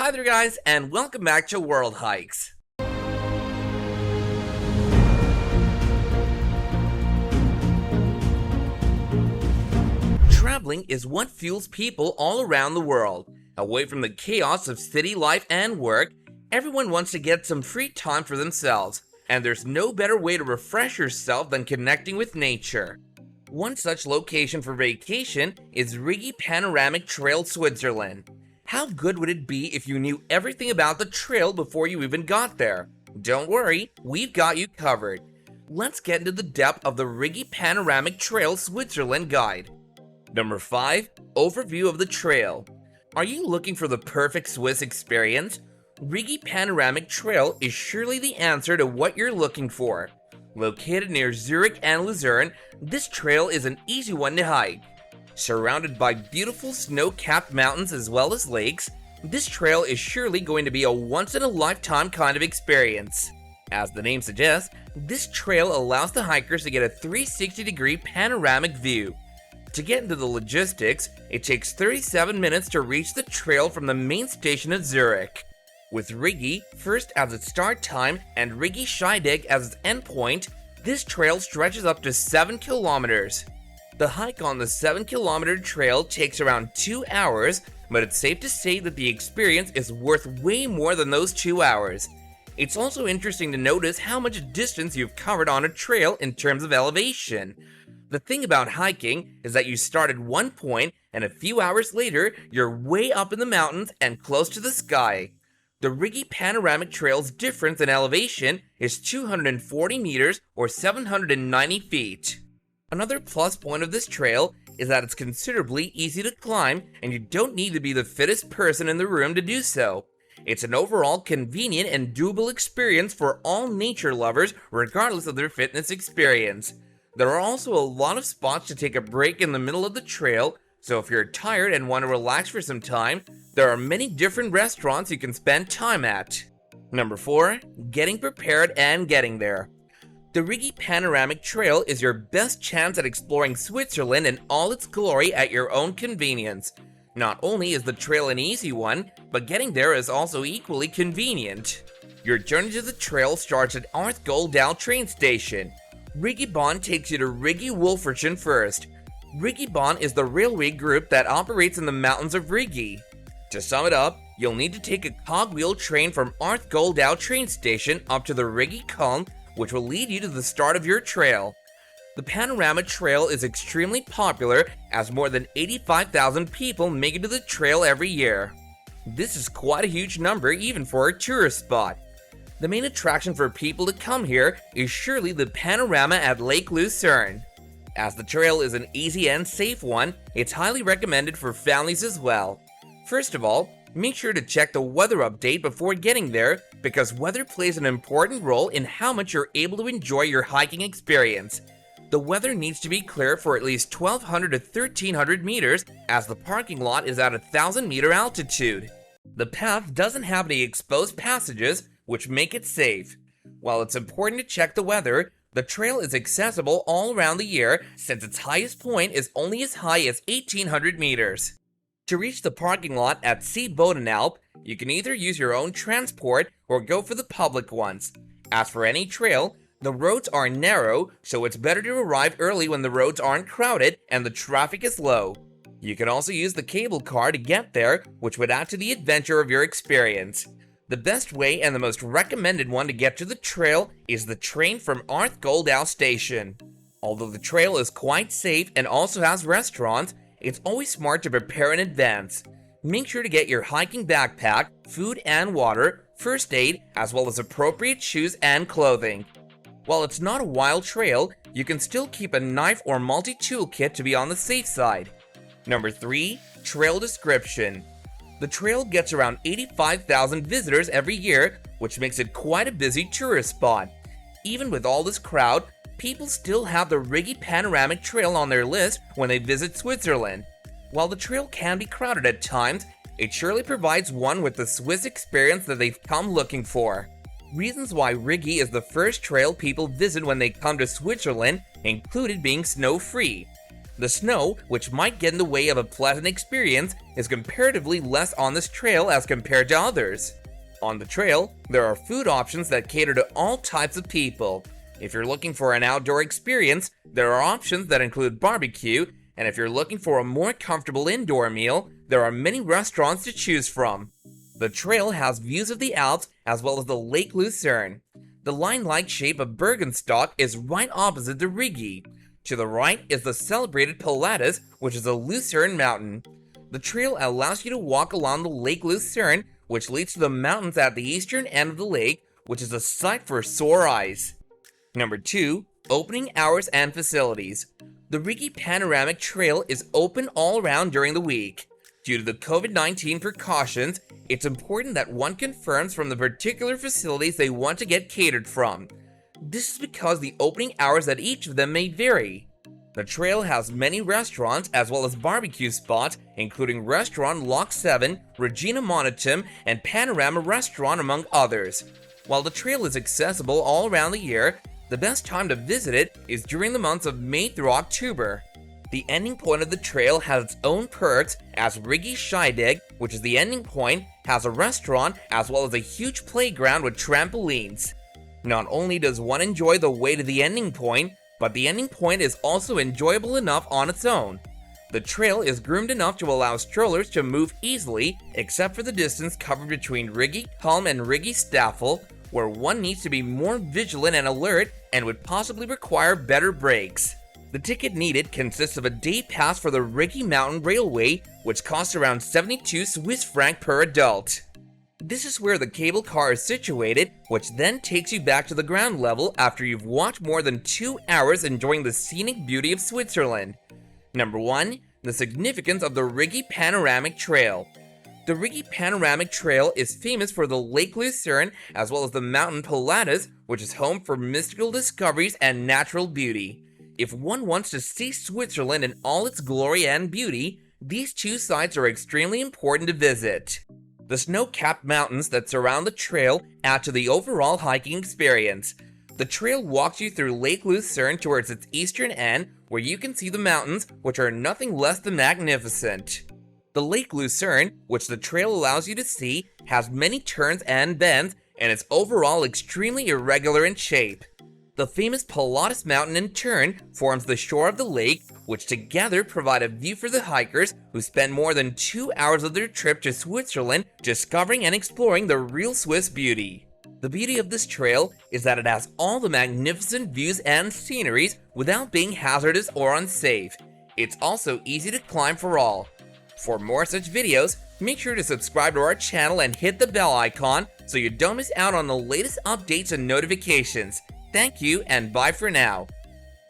Hi there guys, and welcome back to World Hikes. Traveling is what fuels people all around the world. Away from the chaos of city life and work, everyone wants to get some free time for themselves, and there's no better way to refresh yourself than connecting with nature. One such location for vacation is Rigi Panoramic Trail, Switzerland. How good would it be if you knew everything about the trail before you even got there? Don't worry, we've got you covered. Let's get into the depth of the Rigi Panoramic Trail Switzerland guide. Number 5. Overview of the trail. Are you looking for the perfect Swiss experience? Rigi Panoramic Trail is surely the answer to what you're looking for. Located near Zurich and Lucerne, this trail is an easy one to hike. Surrounded by beautiful snow-capped mountains as well as lakes, this trail is surely going to be a once-in-a-lifetime kind of experience. As the name suggests, this trail allows the hikers to get a 360-degree panoramic view. To get into the logistics, it takes 37 minutes to reach the trail from the main station of Zurich. With Rigi first as its start time and Rigi Scheidegg as its endpoint, this trail stretches up to 7 kilometers. The hike on the 7-kilometer trail takes around 2 hours, but it's safe to say that the experience is worth way more than those 2 hours. It's also interesting to notice how much distance you've covered on a trail in terms of elevation. The thing about hiking is that you start at one point and a few hours later you're way up in the mountains and close to the sky. The Rigi Panoramic Trail's difference in elevation is 240 meters or 790 feet. Another plus point of this trail is that it's considerably easy to climb and you don't need to be the fittest person in the room to do so. It's an overall convenient and doable experience for all nature lovers regardless of their fitness experience. There are also a lot of spots to take a break in the middle of the trail, so if you're tired and want to relax for some time, there are many different restaurants you can spend time at. Number 4. Getting prepared and getting there. The Rigi Panoramic Trail is your best chance at exploring Switzerland in all its glory at your own convenience. Not only is the trail an easy one, but getting there is also equally convenient. Your journey to the trail starts at Arth-Goldau train station. Rigi Bahn takes you to Rigi Wolfertschen first. Rigi Bahn is the railway group that operates in the mountains of Rigi. To sum it up, you'll need to take a cogwheel train from Arth-Goldau train station up to the Rigi Kulm, which will lead you to the start of your trail. The Panorama Trail is extremely popular as more than 85,000 people make it to the trail every year. This is quite a huge number even for a tourist spot. The main attraction for people to come here is surely the panorama at Lake Lucerne. As the trail is an easy and safe one, it's highly recommended for families as well. First of all, make sure to check the weather update before getting there because weather plays an important role in how much you're able to enjoy your hiking experience. The weather needs to be clear for at least 1,200 to 1,300 meters as the parking lot is at 1,000-meter altitude. The path doesn't have any exposed passages, which make it safe. While it's important to check the weather, the trail is accessible all around the year since its highest point is only as high as 1,800 meters. To reach the parking lot at Bodenalp, you can either use your own transport or go for the public ones. As for any trail, the roads are narrow, so it's better to arrive early when the roads aren't crowded and the traffic is low. You can also use the cable car to get there, which would add to the adventure of your experience. The best way and the most recommended one to get to the trail is the train from Arth-Goldau station. Although the trail is quite safe and also has restaurants, it's always smart to prepare in advance. Make sure to get your hiking backpack, food and water, first aid, as well as appropriate shoes and clothing. While it's not a wild trail, you can still keep a knife or multi-tool kit to be on the safe side. Number 3. Trail description. The trail gets around 85,000 visitors every year, which makes it quite a busy tourist spot. Even with all this crowd, people still have the Rigi Panoramic Trail on their list when they visit Switzerland. While the trail can be crowded at times, it surely provides one with the Swiss experience that they've come looking for. Reasons why Rigi is the first trail people visit when they come to Switzerland included being snow-free. The snow, which might get in the way of a pleasant experience, is comparatively less on this trail as compared to others. On the trail, there are food options that cater to all types of people. If you're looking for an outdoor experience, there are options that include barbecue, and if you're looking for a more comfortable indoor meal, there are many restaurants to choose from. The trail has views of the Alps as well as the Lake Lucerne. The line-like shape of Bergenstock is right opposite the Rigi. To the right is the celebrated Pilatus, which is a Lucerne mountain. The trail allows you to walk along the Lake Lucerne, which leads to the mountains at the eastern end of the lake, which is a sight for sore eyes. Number 2. Opening hours and facilities. The Rigi Panoramic Trail is open all around during the week. Due to the COVID-19 precautions, it's important that one confirms from the particular facilities they want to get catered from. This is because the opening hours at each of them may vary. The trail has many restaurants as well as barbecue spots, including Restaurant Lock 7, Regina Monotum, and Panorama Restaurant, among others. While the trail is accessible all around the year, the best time to visit it is during the months of May through October. The ending point of the trail has its own perks, as Rigi Scheidegg, which is the ending point, has a restaurant as well as a huge playground with trampolines. Not only does one enjoy the way to the ending point, but the ending point is also enjoyable enough on its own. The trail is groomed enough to allow strollers to move easily, except for the distance covered between Rigi Kulm and Rigi Staffel, where one needs to be more vigilant and alert and would possibly require better brakes. The ticket needed consists of a day pass for the Rigi Mountain Railway, which costs around 72 Swiss franc per adult. This is where the cable car is situated, which then takes you back to the ground level after you've walked more than 2 hours enjoying the scenic beauty of Switzerland. Number 1. The significance of the Rigi Panoramic Trail. The Rigi Panoramic Trail is famous for the Lake Lucerne as well as the mountain Pilatus, which is home for mystical discoveries and natural beauty. If one wants to see Switzerland in all its glory and beauty, these two sites are extremely important to visit. The snow-capped mountains that surround the trail add to the overall hiking experience. The trail walks you through Lake Lucerne towards its eastern end, where you can see the mountains, which are nothing less than magnificent. The Lake Lucerne, which the trail allows you to see, has many turns and bends, and is overall extremely irregular in shape. The famous Pilatus Mountain in turn forms the shore of the lake, which together provide a view for the hikers who spend more than 2 hours of their trip to Switzerland discovering and exploring the real Swiss beauty. The beauty of this trail is that it has all the magnificent views and sceneries without being hazardous or unsafe. It's also easy to climb for all. For more such videos, make sure to subscribe to our channel and hit the bell icon so you don't miss out on the latest updates and notifications. Thank you and bye for now.